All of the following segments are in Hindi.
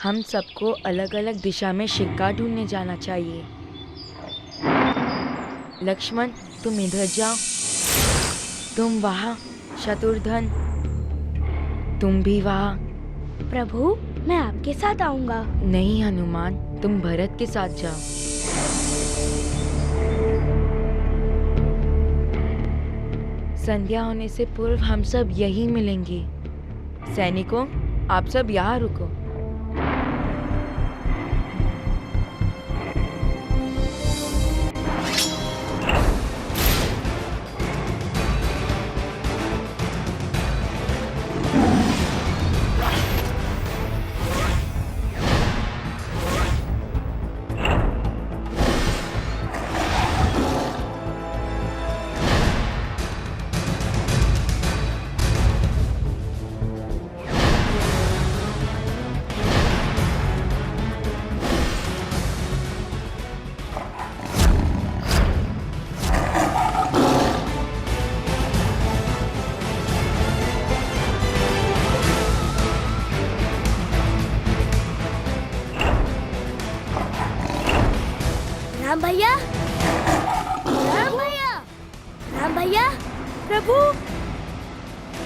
हम सबको अलग अलग दिशा में शिकार ढूंढने जाना चाहिए। लक्ष्मण, तुम इधर जाओ, तुम वहाँ, शत्रुघ्न तुम भी वहाँ। प्रभु, मैं आपके साथ आऊंगा। नहीं हनुमान, तुम भरत के साथ जाओ। संध्या होने से पूर्व हम सब यहीं मिलेंगे। सैनिकों, आप सब यहाँ रुको। राम भैया, राम भैया, राम भैया, प्रभु,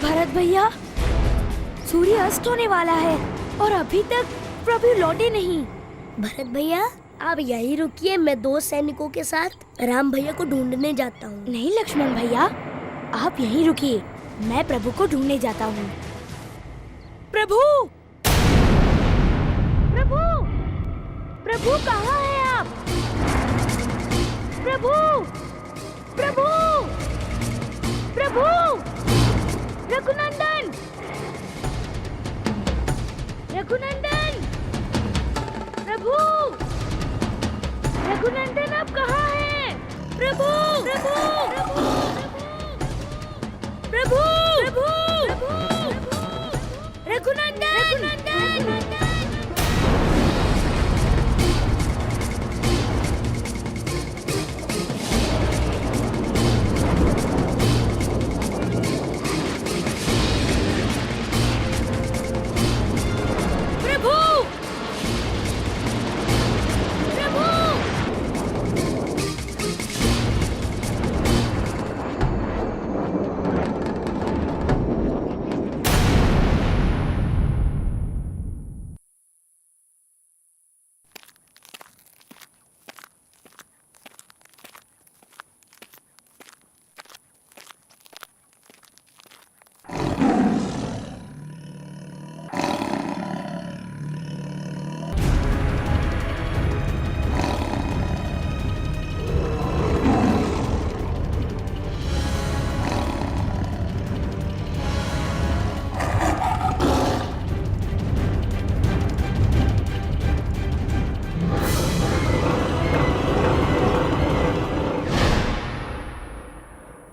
भरत भैया, सूर्य अस्त होने वाला है और अभी तक प्रभु लौटे नहीं। भरत भैया, आप यहीं रुकिए, मैं 2 सैनिकों के साथ राम भैया को ढूंढने जाता हूँ। नहीं लक्ष्मण भैया, आप यहीं रुकिए, मैं प्रभु को ढूंढने जाता हूँ। प्रभु, प्रभु, प्रभु कहाँ हैं आप? प्रभु, प्रभु, प्रभु, रघुनंदन, रघुनंदन, प्रभु, रघुनंदन आप कहाँ हैं? प्रभु, प्रभु, प्रभु, प्रभु, प्रभु, रघुनंदन, रघुनंदन।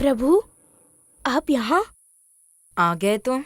प्रभु, आप यहाँ? आ गए तुम?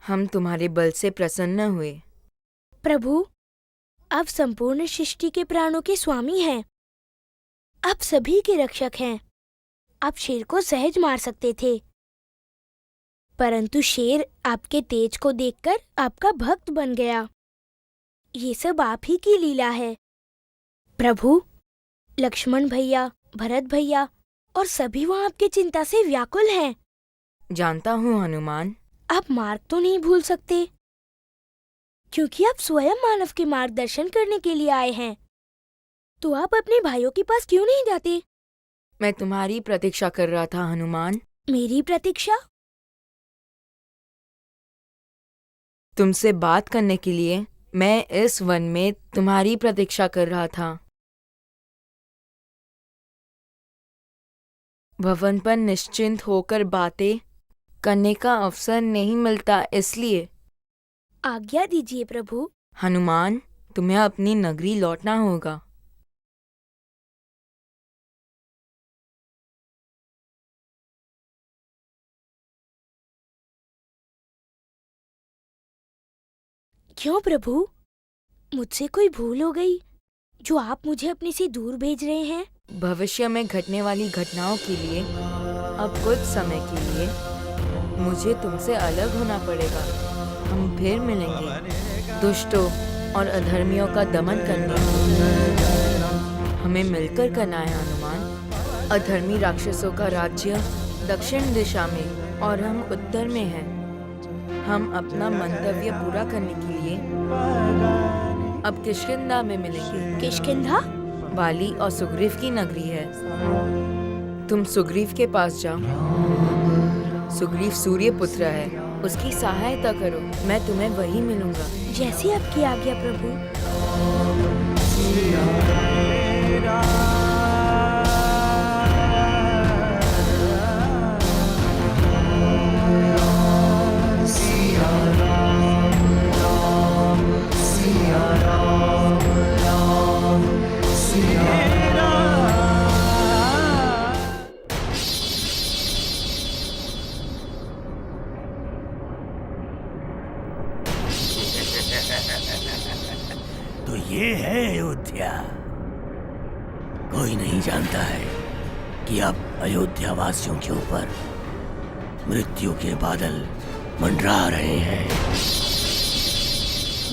हम तुम्हारे बल से प्रसन्न हुए। प्रभु, आप संपूर्ण सृष्टि के प्राणों के स्वामी हैं। आप सभी के रक्षक हैं। आप शेर को सहज मार सकते थे, परंतु शेर आपके तेज को देखकर आपका भक्त बन गया। ये सब आप ही की लीला है। प्रभु, लक्ष्मण भैया, भरत भैया और सभी वहाँ आपकी चिंता से व्याकुल हैं। जानता हूँ हनुमान। आप मार्ग तो नहीं भूल सकते, क्योंकि आप स्वयं मानव के मार्गदर्शन करने के लिए आए हैं। तो आप अपने भाइयों के पास क्यों नहीं जाते? मैं तुम्हारी प्रतीक्षा कर रहा था हनुमान। मेरी प्रतीक्षा? तुमसे बात करने के लिए मैं इस वन में तुम्हारी प्रतीक्षा कर रहा था। भवन पर निश्चिंत होकर बातें करने का अवसर नहीं मिलता, इसलिए। आज्ञा दीजिए प्रभु। हनुमान, तुम्हें अपनी नगरी लौटना होगा। क्यों प्रभु? मुझसे कोई भूल हो गई जो आप मुझे अपने से दूर भेज रहे हैं? भविष्य में घटने वाली घटनाओं के लिए अब कुछ समय के लिए मुझे तुमसे अलग होना पड़ेगा। हम फिर मिलेंगे। दुष्टों और अधर्मियों का दमन करने हमें मिलकर करना है हनुमान। अधर्मी राक्षसों का राज्य दक्षिण दिशा में और हम उत्तर में हैं। हम अपना मंतव्य पूरा करने के लिए अब किष्किंधा में मिलेंगे। किष्किंधा? वाली और सुग्रीव की नगरी है। तुम सुग्रीव के पास जाओ। सुग्रीव सूर्य पुत्र है, उसकी सहायता करो। मैं तुम्हें वही मिलूंगा। जैसी आपकी आज्ञा प्रभु। तो ये है अयोध्या। कोई नहीं जानता है कि अब अयोध्या वासियों के ऊपर मृत्यु के बादल मंडरा रहे हैं।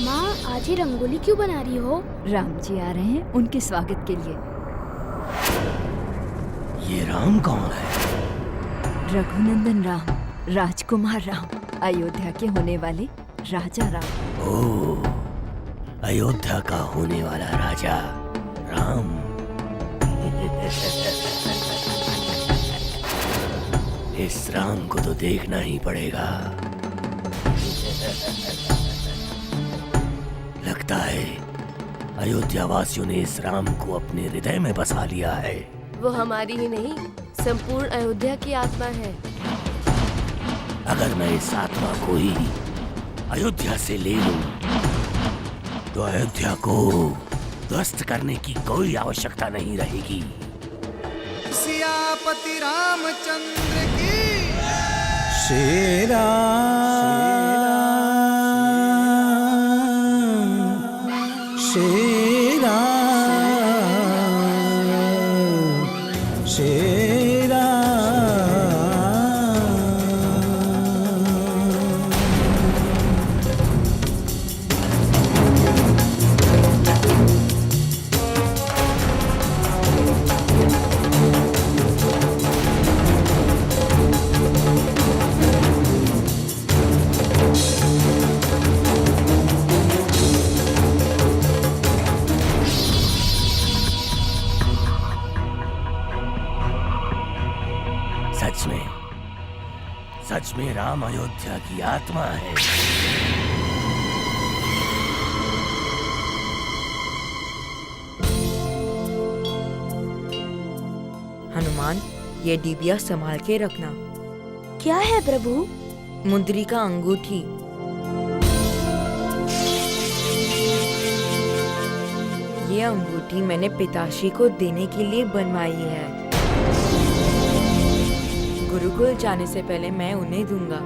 माँ, आज ही रंगोली क्यों बना रही हो? राम जी आ रहे हैं उनके स्वागत के लिए। ये राम कौन है? रघुनंदन राम, राजकुमार राम, अयोध्या के होने वाले राजा राम। ओह, अयोध्या का होने वाला राजा राम। इस राम को तो देखना ही पड़ेगा। लगता है अयोध्या वासियों ने इस राम को अपने हृदय में बसा लिया है। वो हमारी ही नहीं, संपूर्ण अयोध्या की आत्मा है। अगर मैं इस आत्मा को ही अयोध्या से ले लूं, तो अयोध्या को ध्वस्त करने की कोई आवश्यकता नहीं रहेगी। सियापति रामचंद्र की। श्री राम, श्री राम, श्री राम। सच में राम अयोध्या की आत्मा है। हनुमान, ये डिबिया संभाल के रखना। क्या है प्रभु? मुद्री का अंगूठी। ये अंगूठी मैंने पिताश्री को देने के लिए बनवाई है। गुरुकुल जाने से पहले मैं उन्हें दूंगा।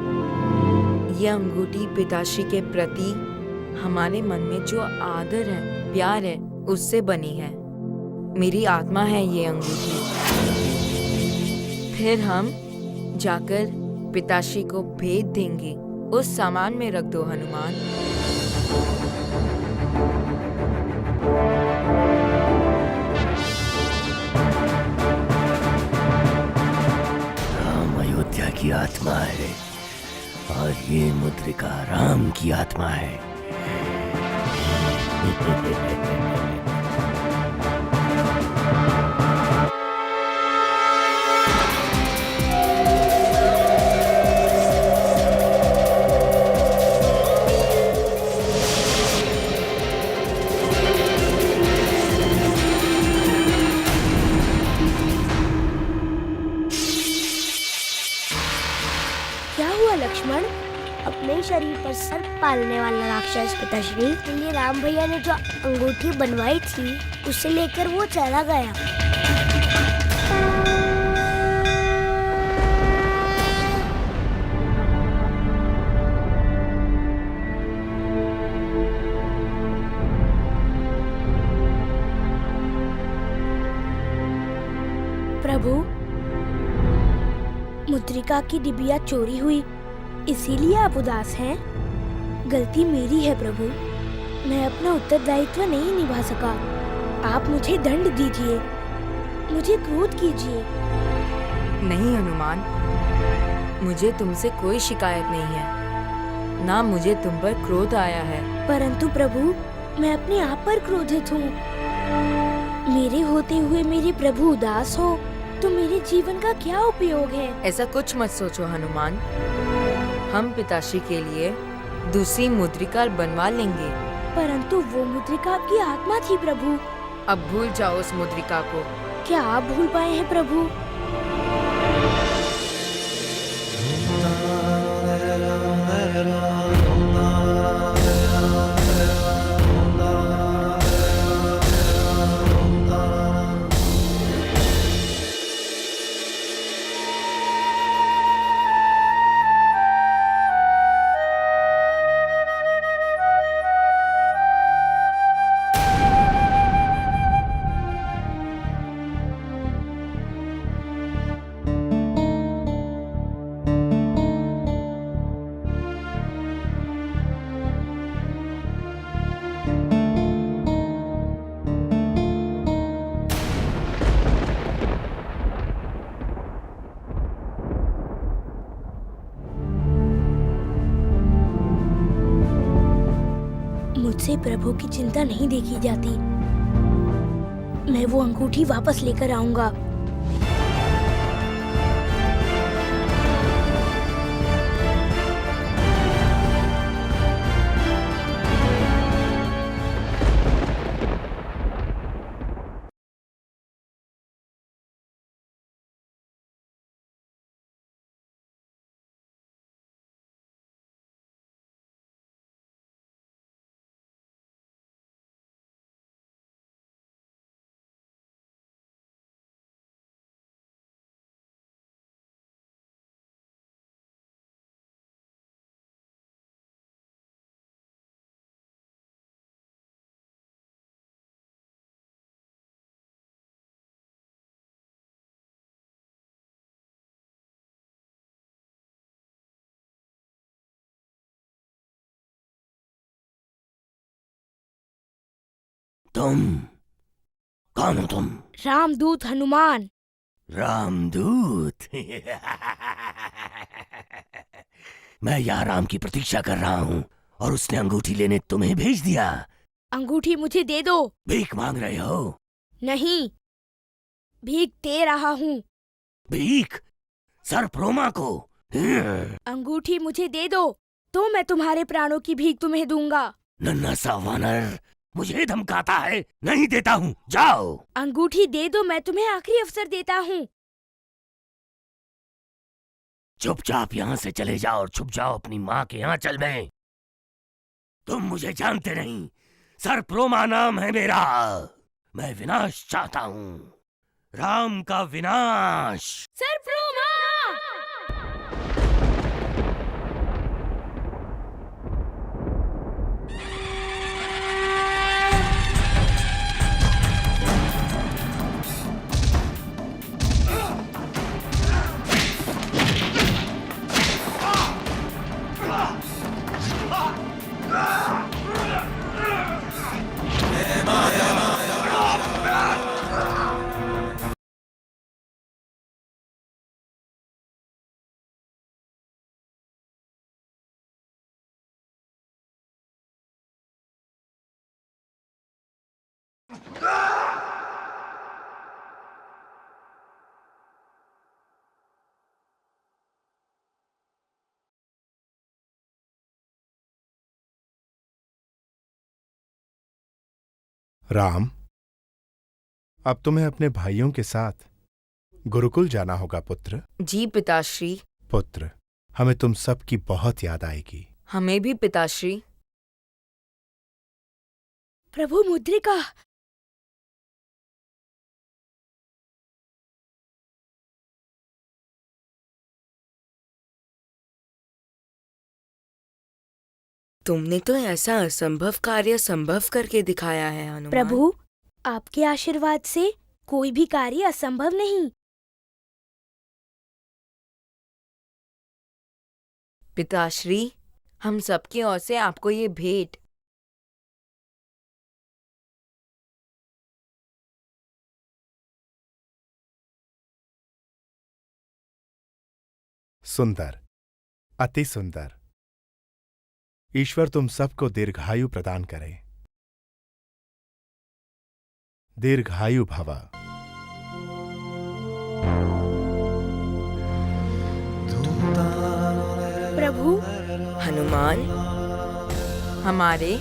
ये अंगूठी पिताश्री के प्रति हमारे मन में जो आदर है प्यार है उससे बनी है। मेरी आत्मा है ये अंगूठी। फिर हम जाकर पिताश्री को भेज देंगे। उस सामान में रख दो हनुमान। राम अयोध्या की आत्मा है और ये मुद्रिका राम की आत्मा है। क्या हुआ लक्ष्मण? अपने शरीर पर सर्प पालने वाला राक्षस पिताश्री, ये राम भैया ने जो अंगूठी बनवाई थी उसे लेकर वो चला गया। प्रभु, मुद्रिका की डिबिया चोरी हुई, इसीलिए आप उदास हैं? गलती मेरी है प्रभु, मैं अपना उत्तरदायित्व नहीं निभा सका। आप मुझे दंड दीजिए, मुझे क्रोध कीजिए। नहीं हनुमान, मुझे तुमसे कोई शिकायत नहीं है, ना मुझे तुम पर क्रोध आया है। परंतु प्रभु, मैं अपने आप पर क्रोधित हूँ। मेरे होते हुए मेरे प्रभु उदास हो तो मेरे जीवन का क्या उपयोग है? ऐसा कुछ मत सोचो हनुमान, हम पिताश्री के लिए दूसरी मुद्रिका बनवा लेंगे। परंतु वो मुद्रिका आपकी आत्मा थी प्रभु। अब भूल जाओ उस मुद्रिका को। क्या आप भूल पाए हैं प्रभु? मुझसे प्रभु की चिंता नहीं देखी जाती। मैं वो अंगूठी वापस लेकर आऊंगा। तुम कौन हो तुम? रामदूत हनुमान। रामदूत? मैं यहाँ राम की प्रतीक्षा कर रहा हूँ और उसने अंगूठी लेने तुम्हें भेज दिया। अंगूठी मुझे दे दो। भीख मांग रहे हो? नहीं, भीख दे रहा हूँ। भीख? सर्परोमा को? अंगूठी मुझे दे दो तो मैं तुम्हारे प्राणों की भीख तुम्हें दूंगा। नन्हा सा वानर मुझे धमकाता है। नहीं देता हूँ, जाओ। अंगूठी दे दो, मैं तुम्हें आखिरी अवसर देता हूँ। चुपचाप यहाँ से चले जाओ और छुप जाओ अपनी माँ के आंचल में। तुम मुझे जानते नहीं, सर्परोमा नाम है मेरा। मैं विनाश चाहता हूँ, राम का विनाश। सर्परोमा! राम, अब तुम्हें अपने भाइयों के साथ गुरुकुल जाना होगा पुत्र। जी पिताश्री। पुत्र, हमें तुम सब की बहुत याद आएगी। हमें भी पिताश्री। प्रभु मुद्रिका। तुमने तो ऐसा असंभव कार्य संभव करके दिखाया है हनुमान। प्रभु, आपके आशीर्वाद से कोई भी कार्य असंभव नहीं। पिताश्री, हम सबकी ओर से आपको ये भेंट। सुंदर, अति सुंदर। ईश्वर तुम सबको दीर्घायु प्रदान करे। दीर्घायु भव। प्रभु, हनुमान, हमारे,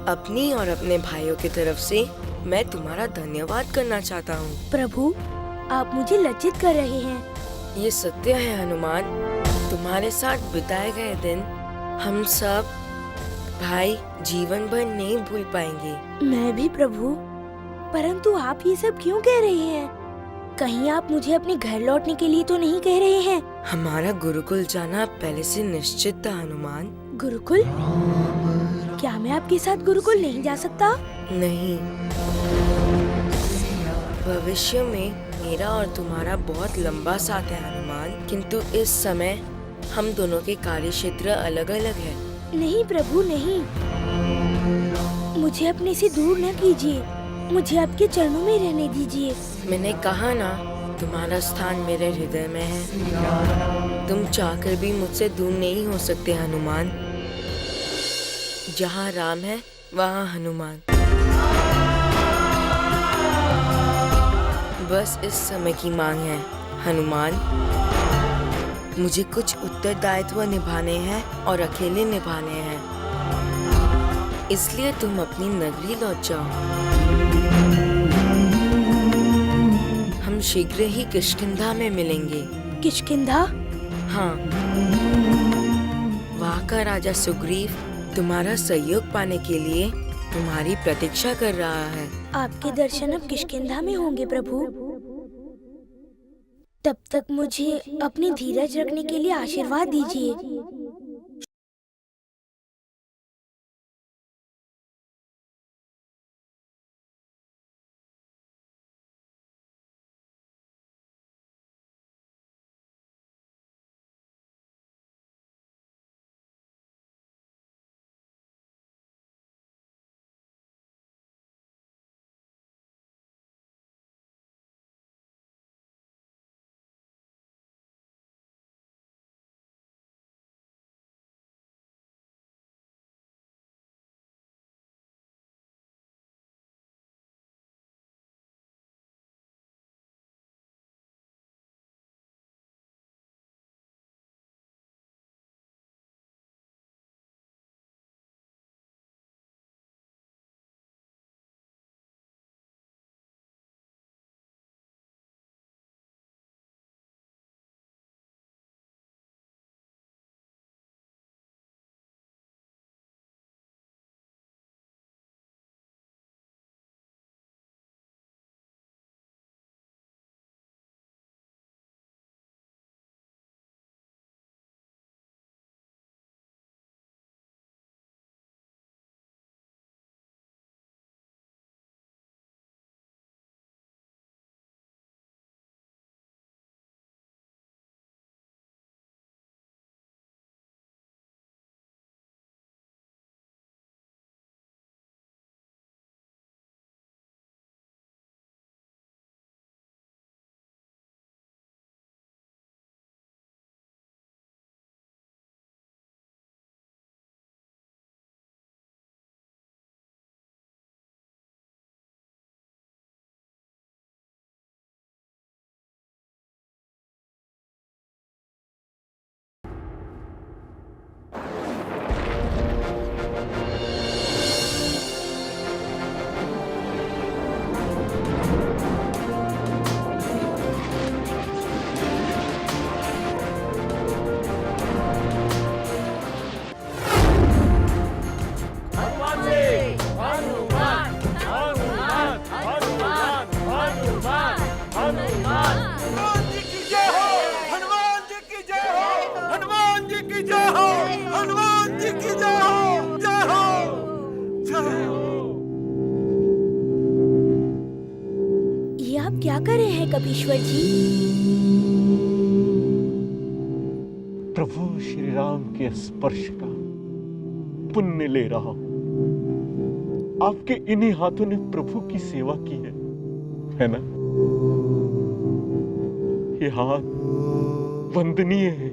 अपनी और अपने भाइयों की तरफ से मैं तुम्हारा धन्यवाद करना चाहता हूँ। प्रभु, आप मुझे लज्जित कर रहे हैं। ये सत्य है हनुमान, तुम्हारे साथ बिताए गए दिन हम सब भाई जीवन भर नहीं भूल पाएंगे। मैं भी प्रभु, परंतु आप ये सब क्यों कह रहे हैं? कहीं आप मुझे अपने घर लौटने के लिए तो नहीं कह रहे हैं? हमारा गुरुकुल जाना पहले से निश्चित था हनुमान। गुरुकुल? क्या मैं आपके साथ गुरुकुल नहीं जा सकता? नहीं, भविष्य में मेरा और तुम्हारा बहुत लंबा साथ है हनुमान, किंतु इस समय हम दोनों के कार्य क्षेत्र अलग अलग है। नहीं प्रभु, नहीं। मुझे अपने से दूर न कीजिए। मुझे आपके चरणों में रहने दीजिए। मैंने कहा ना, तुम्हारा स्थान मेरे हृदय में है। तुम चाहकर भी मुझसे दूर नहीं हो सकते हनुमान। जहाँ राम है वहाँ हनुमान। बस इस समय की मांग है हनुमान। मुझे कुछ उत्तरदायित्व निभाने हैं और अकेले निभाने हैं, इसलिए तुम अपनी नगरी लौट जाओ। हम शीघ्र ही किष्किंधा में मिलेंगे। किष्किंधा? हाँ, वहाँ का राजा सुग्रीव तुम्हारा सहयोग पाने के लिए तुम्हारी प्रतीक्षा कर रहा है। आपके दर्शन अब किष्किंधा में होंगे प्रभु। तब तक मुझे अपनी धीरज रखने के लिए आशीर्वाद दीजिए। क्या करे हैं कपीश्वर जी? प्रभु श्री राम के स्पर्श का पुण्य ले रहा हूं। आपके इन्हीं हाथों ने प्रभु की सेवा की है ना? ये हाथ वंदनीय है,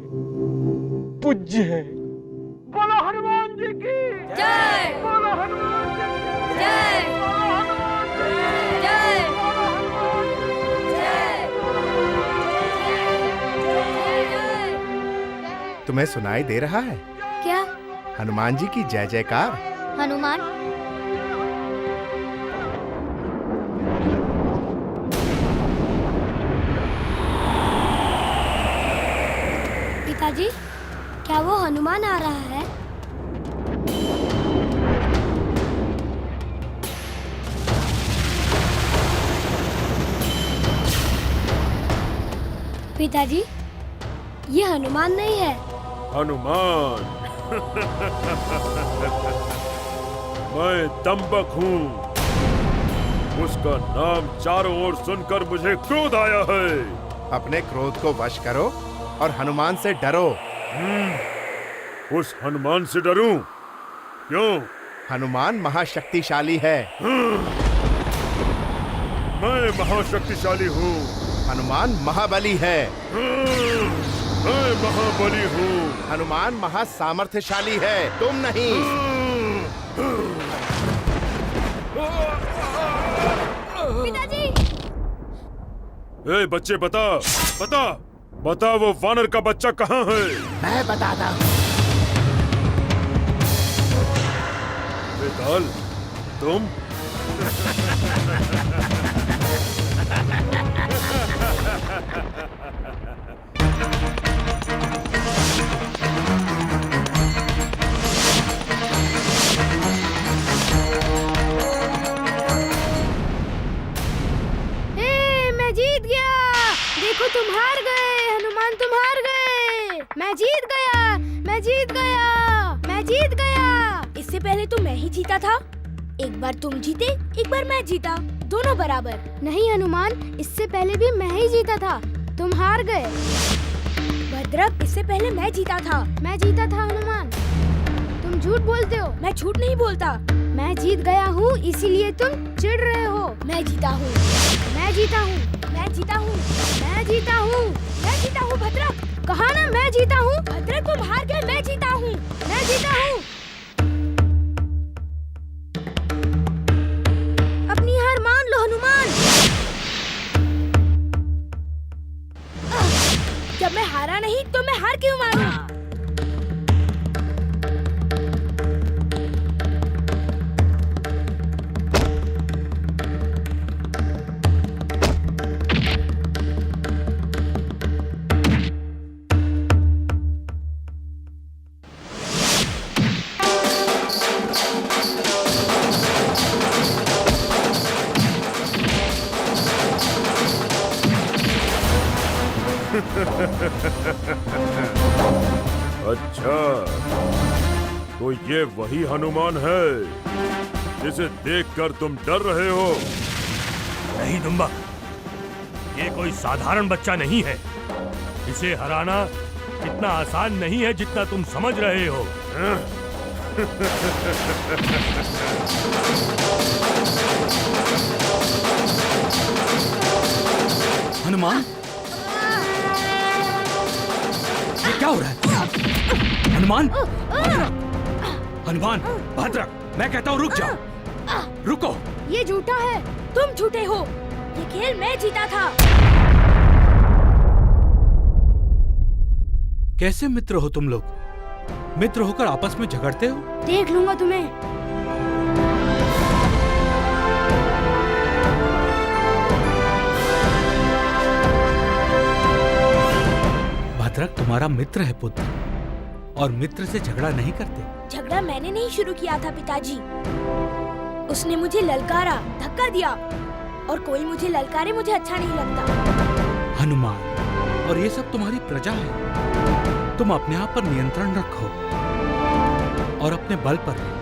पूज्य है। बोलो हनुमान जी की जय। बोलो हनुमान जी की जय। बोलो हनुमान जी की जय। बोलो हनुमान जी की। तुम्हें सुनाई दे रहा है? क्या? हनुमान जी की जय जयकार। हनुमान? पिताजी, क्या वो हनुमान आ रहा है? पिताजी, ये हनुमान नहीं है। हनुमान मैं तंबक हूँ। उसका नाम चारों ओर सुनकर मुझे क्रोध आया है। अपने क्रोध को वश करो और हनुमान से डरो। उस हनुमान से डरूं? क्यों? हनुमान महाशक्तिशाली है। मैं महाशक्तिशाली हूँ। हनुमान महाबली है। मैं महाबली हूँ। हनुमान महासामर्थ्यशाली है, तुम नहीं। पिताजी! ए बच्चे, बता बता बता, वो वानर का बच्चा कहाँ है? मैं बताता हूँ। बेताल, तुम? मैं जीत गया। देखो, तुम हार गए हनुमान, तुम हार गए। मैं जीत गया, मैं जीत गया, मैं जीत गया। इससे पहले तो मैं ही जीता था। एक बार तुम जीते, एक बार मैं जीता, दोनों बराबर। नहीं हनुमान, इससे पहले भी मैं ही जीता था, तुम हार गए। भद्रक, इससे पहले मैं जीता था। मैं जीता था हनुमान। तुम झूठ बोलते हो। मैं झूठ नहीं बोलता। मैं जीत गया हूँ, इसीलिए तुम चिढ़ रहे हो। मैं जीता हूँ, मैं जीता हूँ, मैं जीता हूँ, मैं जीता हूँ, मैं जीता हूँ। भद्रक, कहा ना मैं जीता हूँ। भद्रक, तुम हार गए, मैं जीता हूँ, मैं जीता हूँ। अपनी हार मान लो हनुमान। जब मैं हारा नहीं तो मैं हार क्यों मानूं? अच्छा, तो ये वही हनुमान है जिसे देखकर तुम डर रहे हो? नहीं दुम्बा, ये कोई साधारण बच्चा नहीं है। इसे हराना इतना आसान नहीं है जितना तुम समझ रहे हो। हनुमान, ये क्या हो रहा है? हनुमान, हनुमान, भद्रक, मैं कहता हूँ रुक जाओ। रुको। ये झूठा है, तुम झूठे हो। ये खेल मैं जीता था। कैसे मित्र हो तुम लोग? मित्र होकर आपस में झगड़ते हो? देख लूंगा तुम्हें। भद्रक तुम्हारा मित्र है पुत्र, और मित्र से झगड़ा नहीं करते। झगड़ा मैंने नहीं शुरू किया था पिताजी। उसने मुझे ललकारा, धक्का दिया, और कोई मुझे ललकारे मुझे अच्छा नहीं लगता। हनुमान, और ये सब तुम्हारी प्रजा है। तुम अपने आप पर नियंत्रण रखो और अपने बल पर रहो।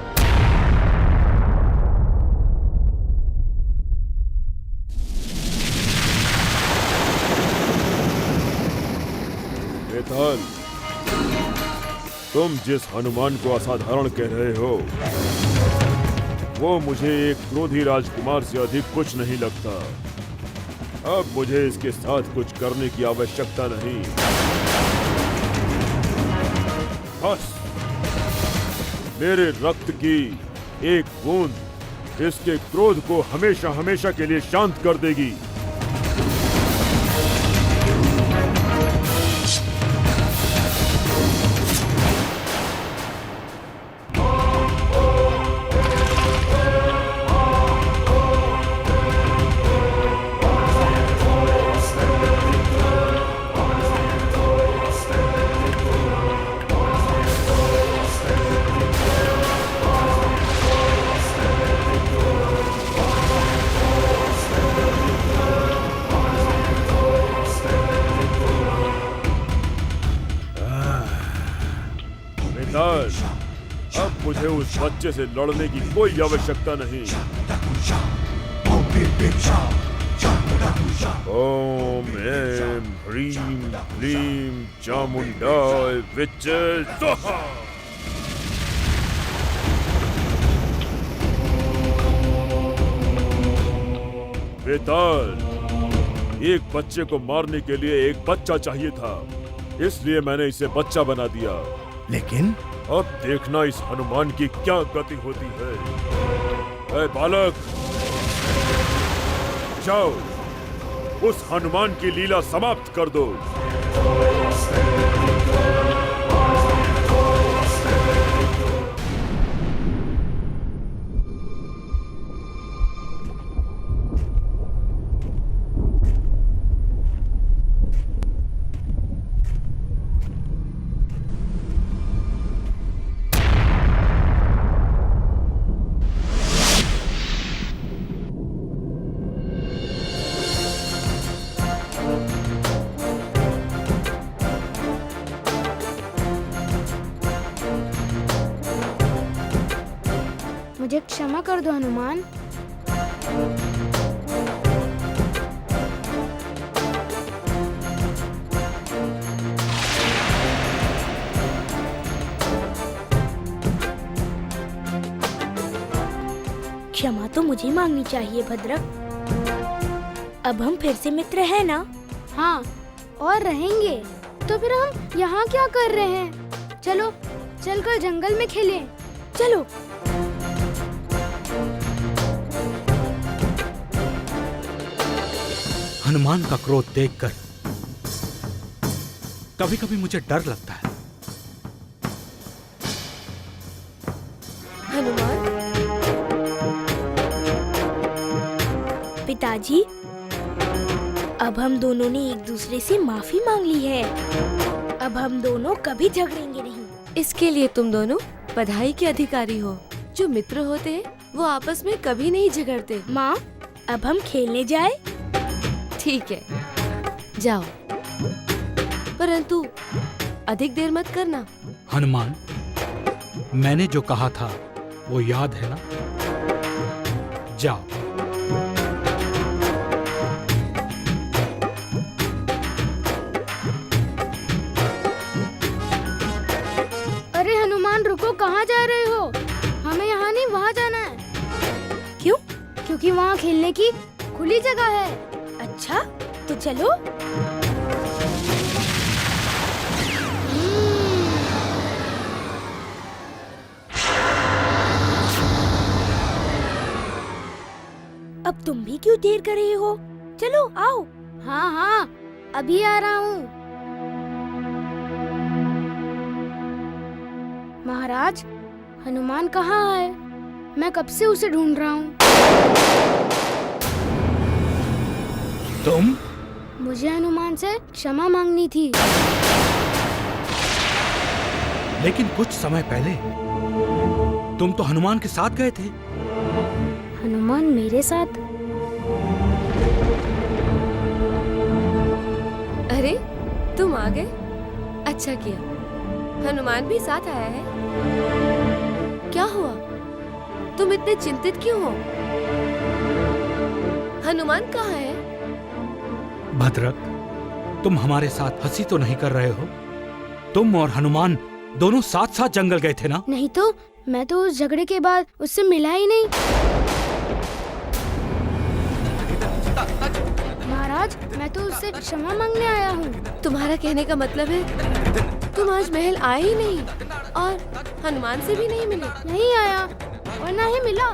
बेताल, तुम जिस हनुमान को असाधारण कह रहे हो वो मुझे एक क्रोधी राजकुमार से अधिक कुछ नहीं लगता। अब मुझे इसके साथ कुछ करने की आवश्यकता नहीं। बस मेरे रक्त की एक बूंद इसके क्रोध को हमेशा हमेशा के लिए शांत कर देगी। अब मुझे उस बच्चे से लड़ने की कोई आवश्यकता नहीं। ओम ऐं ह्रीं क्लीं चामुंडाय विच्चे स्वाहा। बेताल, एक बच्चे को मारने के लिए एक बच्चा चाहिए था, इसलिए मैंने इसे बच्चा बना दिया। लेकिन अब देखना इस हनुमान की क्या गति होती है। ऐ बालक, जाओ उस हनुमान की लीला समाप्त कर दो। मुझे क्षमा कर दो हनुमान। क्षमा तो मुझे मांगनी चाहिए भद्रक। अब हम फिर से मित्र हैं ना? हाँ, और रहेंगे। तो फिर हम यहाँ क्या कर रहे हैं? चलो चलकर जंगल में खेलें। चलो। हनुमान का क्रोध देखकर कभी कभी मुझे डर लगता है। हनुमान, पिताजी, अब हम दोनों ने एक दूसरे से माफी मांग ली है। अब हम दोनों कभी झगड़ेंगे नहीं। इसके लिए तुम दोनों बधाई के अधिकारी हो। जो मित्र होते हैं वो आपस में कभी नहीं झगड़ते। माँ, अब हम खेलने जाए? ठीक है, जाओ, परंतु अधिक देर मत करना। हनुमान, मैंने जो कहा था वो याद है ना? जाओ। अरे हनुमान, रुको, कहाँ जा रहे हो? हमें यहाँ नहीं, वहाँ जाना है। क्यों? क्योंकि वहाँ खेलने की खुली जगह है। अच्छा, तो चलो। अब तुम भी क्यों देर कर रहे हो? चलो आओ। हाँ हाँ, अभी आ रहा हूँ। महाराज, हनुमान कहाँ है? मैं कब से उसे ढूंढ रहा हूँ। तुम? मुझे हनुमान से क्षमा मांगनी थी। लेकिन कुछ समय पहले तुम तो हनुमान के साथ गए थे। हनुमान मेरे साथ? अरे, तुम आ गए, अच्छा किया। हनुमान भी साथ आया है। क्या हुआ? तुम इतने चिंतित क्यों हो? हनुमान कहाँ है? भद्रक, तुम हमारे साथ हंसी तो नहीं कर रहे हो? तुम और हनुमान दोनों साथ साथ जंगल गए थे ना? नहीं तो मैं तो उस झगड़े के बाद उससे मिला ही नहीं। महाराज, मैं तो उससे क्षमा मांगने आया हूँ। तुम्हारा कहने का मतलब है तुम आज महल आए ही नहीं और हनुमान से भी नहीं मिले? नहीं आया और ना ही मिला।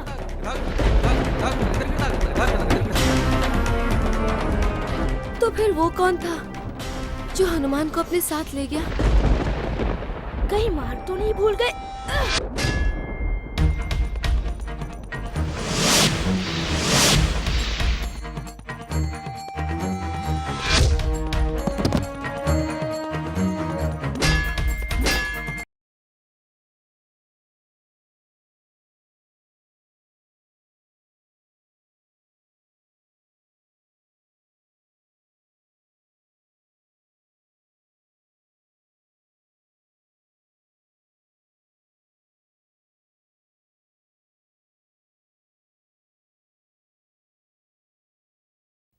तो फिर वो कौन था जो हनुमान को अपने साथ ले गया? कहीं मार तो नहीं भूल गए?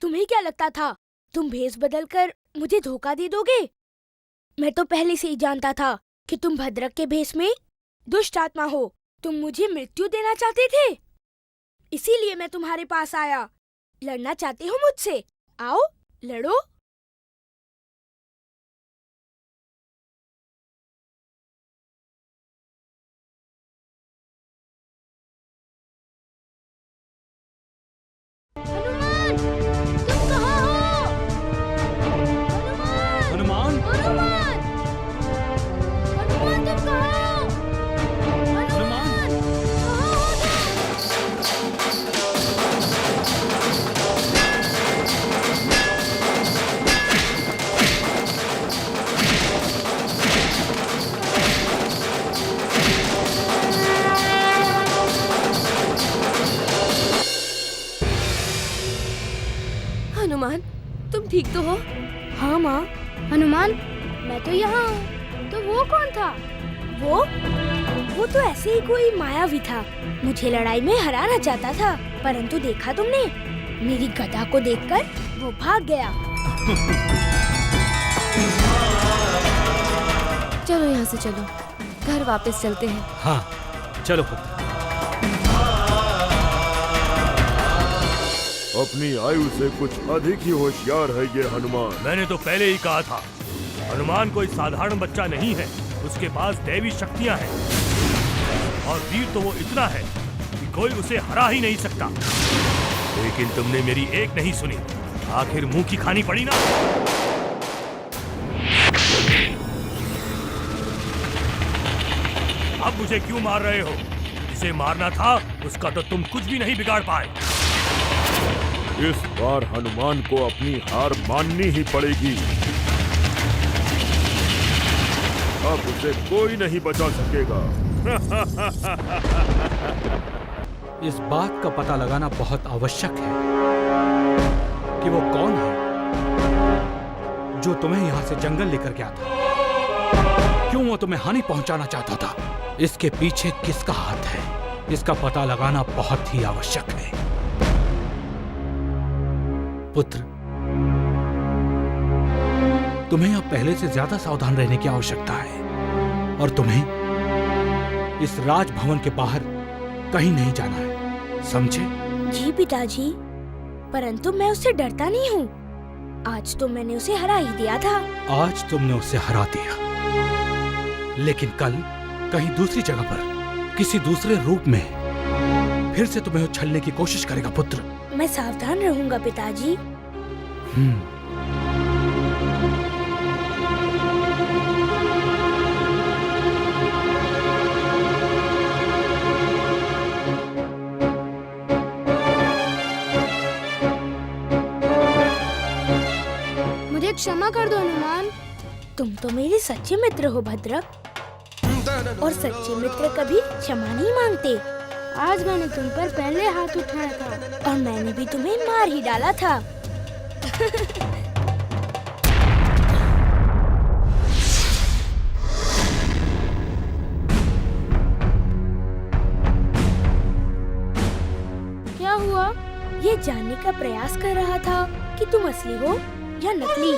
तुम्हें क्या लगता था तुम भेष बदलकर मुझे धोखा दे दोगे? मैं तो पहले से ही जानता था कि तुम भद्रक के भेष में दुष्ट आत्मा हो। तुम मुझे मृत्यु देना चाहते थे, इसीलिए मैं तुम्हारे पास आया। लड़ना चाहते हो मुझसे? आओ लड़ो। हनुमान, तुम कहाँ हो? हनुमान! हनुमान! हनुमान, तुम कहाँ हो? हनुमान! कहाँ हो हनुमान, तुम ठीक तो हो? हाँ माँ। हनुमान, मैं तो यहाँ हूँ। तो वो कौन था? वो तो ऐसे ही कोई मायावी था। मुझे लड़ाई में हराना चाहता था, परंतु देखा तुमने, मेरी गदा को देखकर वो भाग गया। चलो यहाँ से चलो, घर वापस चलते हैं। हाँ, चलो पुत्र। अपनी आयु से कुछ अधिक ही होशियार है ये हनुमान। मैंने तो पहले ही कहा था, हनुमान कोई साधारण बच्चा नहीं है, उसके पास दैवी शक्तियां हैं और वीर तो वो इतना है कि कोई उसे हरा ही नहीं सकता। लेकिन तुमने मेरी एक नहीं सुनी, आखिर मुंह की खानी पड़ी ना। अब मुझे क्यों मार रहे हो? जिसे मारना था उसका तो तुम कुछ भी नहीं बिगाड़ पाए। इस बार हनुमान को अपनी हार माननी ही पड़ेगी। अब उसे कोई नहीं बचा सकेगा। इस बात का पता लगाना बहुत आवश्यक है कि वो कौन है जो तुम्हें यहाँ से जंगल लेकर गया था। क्यों वो तुम्हें हानि पहुंचाना चाहता था? इसके पीछे किसका हाथ है, इसका पता लगाना बहुत ही आवश्यक है। पुत्र, तुम्हें अब पहले से ज्यादा सावधान रहने की आवश्यकता है और तुम्हें इस राजभवन के बाहर कहीं नहीं जाना है, समझे? जी पिताजी, परंतु मैं उससे डरता नहीं हूँ। आज तो मैंने उसे हरा ही दिया था। आज तुमने उसे हरा दिया, लेकिन कल कहीं दूसरी जगह पर किसी दूसरे रूप में फिर से तुम्हें उछलने की कोशिश करेगा पुत्र। मैं सावधान रहूंगा पिताजी। मुझे क्षमा कर दो हनुमान। तुम तो मेरे सच्चे मित्र हो भद्रक, और सच्चे मित्र कभी क्षमा नहीं मांगते। आज मैंने तुम पर पहले हाथ उठाया था और मैंने भी तुम्हें मार ही डाला था। क्या हुआ? ये जानने का प्रयास कर रहा था कि तुम असली हो या नकली।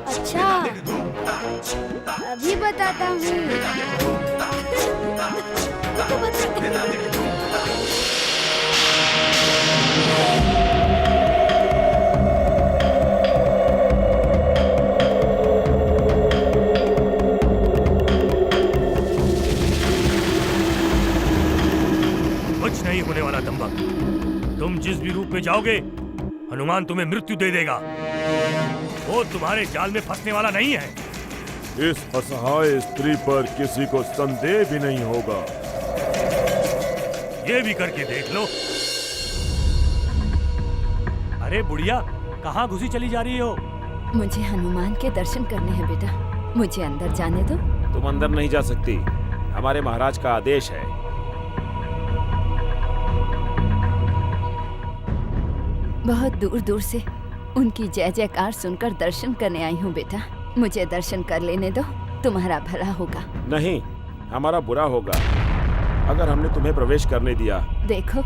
अच्छा, अभी बताता हूँ। कुछ नहीं होने वाला दंबक। तुम जिस भी रूप में जाओगे, हनुमान तुम्हें मृत्यु दे देगा। वो तुम्हारे जाल में फंसने वाला नहीं है। इस असहाय स्त्री पर किसी को संदेह भी नहीं होगा। ये भी करके देख लो। अरे बुढ़िया, कहाँ घुसी चली जा रही हो? मुझे हनुमान के दर्शन करने हैं बेटा, मुझे अंदर जाने दो। तुम अंदर नहीं जा सकती, हमारे महाराज का आदेश है। बहुत दूर दूर से उनकी जय जयकार सुनकर दर्शन करने आई हूँ बेटा, मुझे दर्शन कर लेने दो, तुम्हारा भला होगा। नहीं, हमारा बुरा होगा अगर हमने तुम्हें प्रवेश करने दिया। देखो,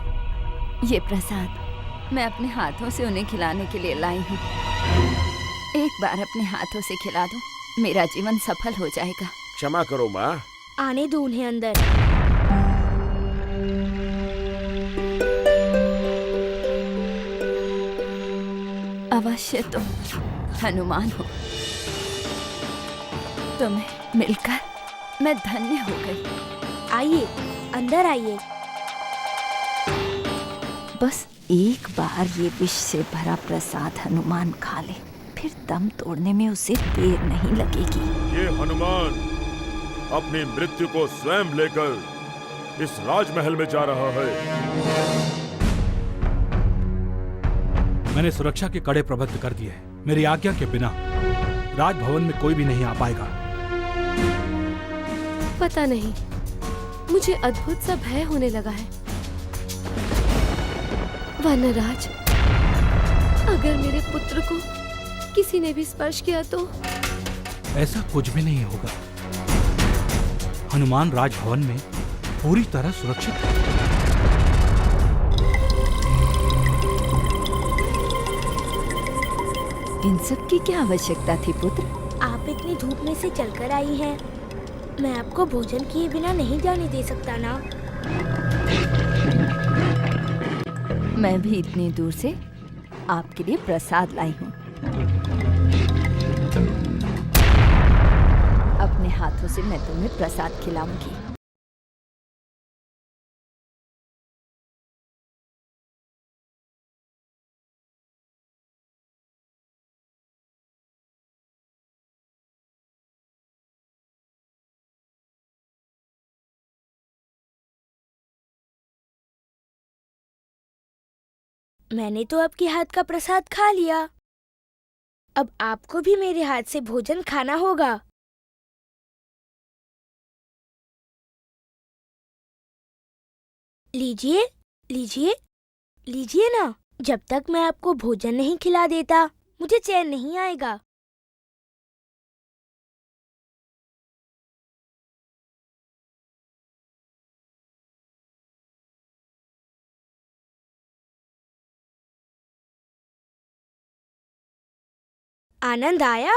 ये प्रसाद मैं अपने हाथों से उन्हें खिलाने के लिए लाई हूँ। एक बार अपने हाथों से खिला दो, मेरा जीवन सफल हो जाएगा। क्षमा करो माँ। आने दो उन्हें अंदर। अवश्य तुम हनुमान हो, तुम्हें मिलकर मैं धन्य हो गई। आइए, अंदर आइए। बस एक बार ये विष से भरा प्रसाद हनुमान खा ले, फिर दम तोड़ने में उसे देर नहीं लगेगी। ये हनुमान अपनी मृत्यु को स्वयं लेकर इस राजमहल में जा रहा है। मैंने सुरक्षा के कड़े प्रबंध कर दिए हैं। मेरी आज्ञा के बिना राजभवन में कोई भी नहीं आ पाएगा। पता नहीं, मुझे अद्भुत सा भय होने लगा है। वानरराज, अगर मेरे पुत्र को किसी ने भी स्पर्श किया तो? ऐसा कुछ भी नहीं होगा। हनुमान राजभवन में पूरी तरह सुरक्षित है। इन सब की क्या आवश्यकता थी पुत्र? आप इतनी धूप में से चलकर आई हैं, मैं आपको भोजन किए बिना नहीं जाने दे सकता ना। मैं भी इतनी दूर से आपके लिए प्रसाद लाई हूँ। अपने हाथों से मैं तुम्हें प्रसाद खिलाऊंगी। मैंने तो आपके हाथ का प्रसाद खा लिया, अब आपको भी मेरे हाथ से भोजन खाना होगा। लीजिए, लीजिए, लीजिए ना। जब तक मैं आपको भोजन नहीं खिला देता, मुझे चैन नहीं आएगा। आनंद आया?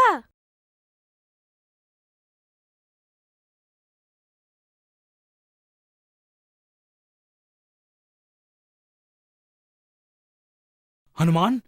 हनुमान,